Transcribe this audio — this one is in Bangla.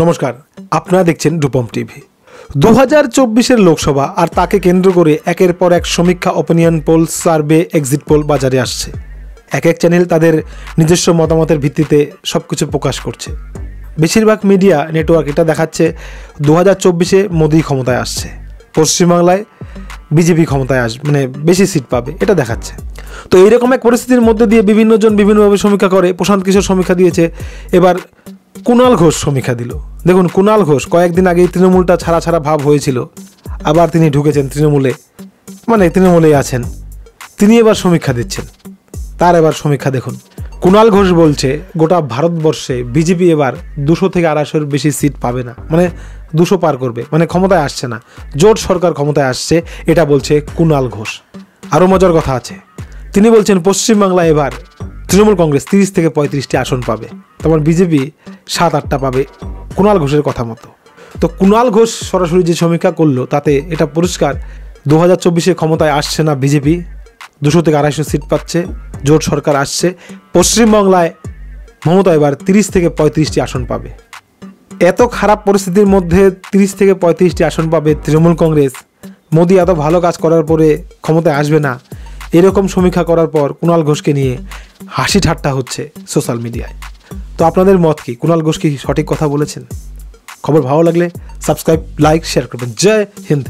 নমস্কার, আপনারা দেখছেন রূপম টিভি। 2024-এর লোকসভা আর তাকে কেন্দ্র করে একের পর এক সমীক্ষা, opinion poll, survey, exit poll বাজারে আসছে। এক এক চ্যানেল তাদের নিজস্ব মতামতের ভিত্তিতে সব কিছু প্রকাশ করছে। বেশিরভাগ মিডিয়া নেটওয়ার্ক এটা দেখাচ্ছে 2024-এ মোদি ক্ষমতায় আসছে, পশ্চিমবাংলায় বিজেপি ক্ষমতায় আসবে, মানে বেশি সিট পাবে, এটা দেখাচ্ছে। তো এইরকম এক পরিস্থিতির মধ্যে দিয়ে বিভিন্নজন বিভিন্নভাবে সমীক্ষা করে। প্রশান্ত কিশোর সমীক্ষা দিয়েছে, এবার কুণাল ঘোষ সমীক্ষা দিল। দেখুন, কুণাল ঘোষ কয়েকদিন আগেই তৃণমূলটা ছাড়া ছাড়া ভাব হয়েছিল, আবার তিনি ঢুকেছেন তৃণমূলে, মানে তৃণমূলেই আছেন। তিনি এবার সমীক্ষা দিচ্ছেন। তার এবার সমীক্ষা দেখুন। কুণাল ঘোষ বলছে গোটা ভারতবর্ষে বিজেপি এবার 200 থেকে 250-এর বেশি সিট পাবে না, মানে 200 পার করবে, মানে ক্ষমতায় আসছে না, জোট সরকার ক্ষমতায় আসছে, এটা বলছে কুণাল ঘোষ। আরও মজার কথা আছে, তিনি বলছেন পশ্চিমবাংলায় এবার তৃণমূল কংগ্রেস 30 থেকে 35টি আসন পাবে, তারপর বিজেপি 7-8টা পাবে, কুণাল ঘোষের কথা মতো। তো কুণাল ঘোষ সরাসরি যে সমীক্ষা করলো তাতে এটা পরিষ্কার 2024-এ ক্ষমতায় আসছে না বিজেপি, 200 থেকে 250 সিট পাচ্ছে, জোট সরকার আসছে। পশ্চিমবাংলায় মমতা এবার 30 থেকে 35টি আসন পাবে। এত খারাপ পরিস্থিতির মধ্যে 30 থেকে 35টি আসন পাবে তৃণমূল কংগ্রেস, মোদি এত ভালো কাজ করার পরে ক্ষমতায় আসবে না, এরকম সমীক্ষা করার পর কুণাল ঘোষকে নিয়ে হাসি ঠাট্টা হচ্ছে সোশ্যাল মিডিয়ায়। তো আপনাদের মত কি? কুণাল ঘোষ কি সঠিক কথা বলেছেন? খবর ভালো লাগলে সাবস্ক্রাইব, লাইক, শেয়ার করবেন। জয় হিন্দ।